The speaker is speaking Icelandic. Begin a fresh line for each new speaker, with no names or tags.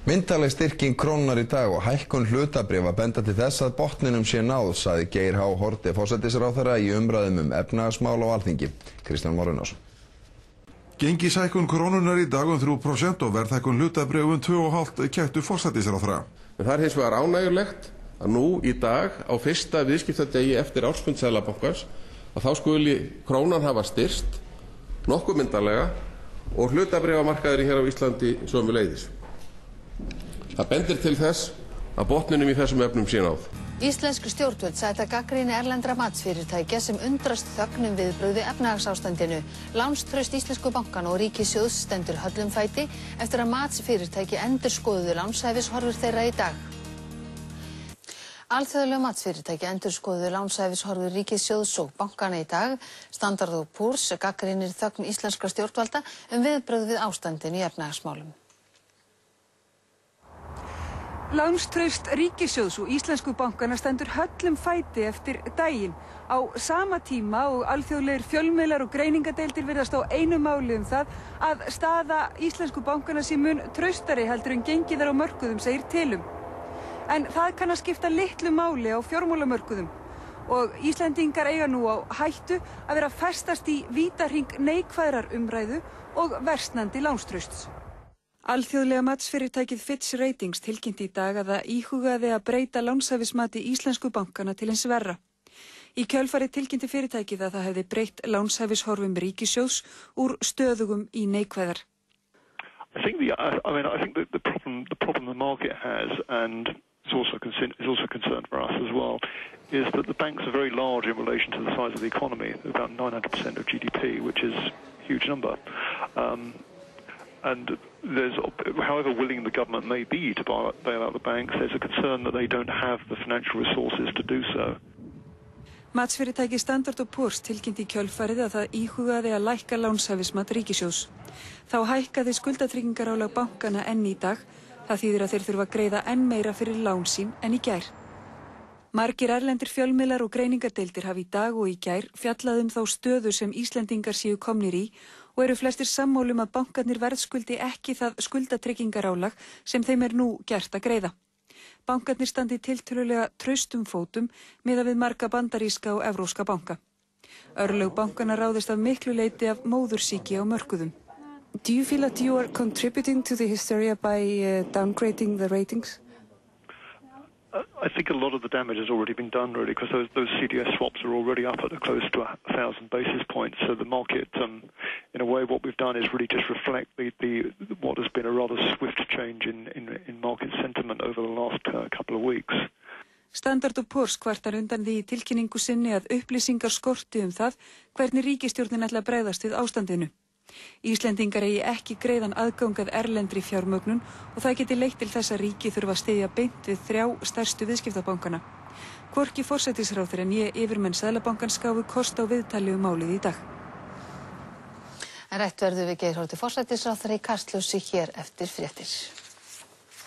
Myndarleg styrking krónunnar í dag og hækkun hlutabréfa benda til þess að botninum sé náð, sagði Geir H. Haarde forsætisráðherra í umræðum efnahagsmál á Alþingi. Kristján Már Unnarsson.
Gengishækkun krónunnar í dag 3% og verðhækkun hlutabréfa 2,5% kættu forsætisráðherra.
Það hins vegar ánægjulegt að nú í dag á fyrsta viðskiptadegi eftir ársfund Seðlabankans að þá skuli krónan hafa styrkst nokkuð myndarlega og hlutabréfamarkaðurinn hér á Íslandi sömuleiðis. Það bendir til þess að botninum í þessum efnum sé náð.
Íslensk stjórnvöld sæta gagnrýni erlendra matsfyrirtækja sem undrast þögn viðbrögð við efnahagsástandinu. Lánstraust íslensku bankana og ríkissjóðs stendur höllum fæti eftir að matsfyrirtæki endurskoðuðu lánshæfishorfur þeirra í dag. Alþjóðleg matsfyrirtæki endurskoðuðu lánshæfishorfur ríkissjóðs og bankana í dag. Standard & Poor's gagnrýnir þögn íslenskra stjórnvalda viðbrögð við ástandinu í efnahagsmálum.
Lánstraust ríkissjóðs og íslensku bankana stendur höllum fæti eftir daginn. Á sama tíma og alþjóðlegir fjölmiðlar og greiningadeildir virðast á einu máli það að staða íslensku bankana sé mun traustari heldur en gengi þar á mörkuðum, segir Telum. En það kann að skipta litlu máli á fjármálamörkuðum og Íslendingar eiga nú á hættu að vera festast í vítahring neikvæðrar umræðu og versnandi lánstrausts. Alþjóðlega matsfyrirtækið Fitch Ratings tilkynnti í dag að það íhugaði að breyta lánshæfismati íslensku bankana til hins verra. Í kjölfarið tilkynnti fyrirtækið að það hefði breytt lánshæfishorfum ríkissjóðs úr stöðugum í neikvæðar.
I think the problem the market has, and is also a concern for us as well, is that the banks are very large in relation to the size of the economy, about 900% of GDP, which is a huge number. And there's, however willing the government may be to bail out the banks, there's a concern that they don't have the financial resources to do so.
Matsfyrirtæki Standard & Poor's tilkynnti í kjölfarið að það íhugaði að lækka lánshæfismat ríkissjóðs. Þá hækkaði skuldatryggingarálag bankana enn í dag. Það þýðir að þeir þurfa að greiða enn meira fyrir lán sín en í gær. Margir erlendir fjölmiðlar og greiningadeildir hafa í dag og í gær fjallað þá stöðu sem Íslendingar séu komnir í og eru flestir sammála að bankarnir verðskuldi ekki það skuldatryggingarálag sem þeim nú gert að greiða. Bankarnir standi tiltölulega traustum fótum miðað við marga bandaríska og evrópska banka. Örlög bankana ráðist af miklu leyti af móðursýki á mörkuðum.
Do you feel that you are contributing to the hysteria by downgrading the ratings?
I think a lot of the damage has already been done, really, because those CDS swaps are already up at close to 1,000 basis points. So the market, in a way, what we've done is really just reflect what has been a rather swift change in market sentiment over the last couple of weeks.
Standard & Poor's kvartar undan því í tilkynningu sinni að upplýsingar skorti það hvernig ríkisstjórnin ætla að bregðast við ástandinu. Íslendingar eigi ekki greiðan aðgang að erlendri fjármögnun og það geti leitt til þess að ríkið þurfa að styðja beint við 3 stærstu viðskiptabankana. Hvorki forsætisráðherra né yfirmenn Seðlabankans gáfu kost á viðtali málið í dag.
En rætt verður við Geir Haarde forsætisráðherra í Kastljósi hér eftir fréttir.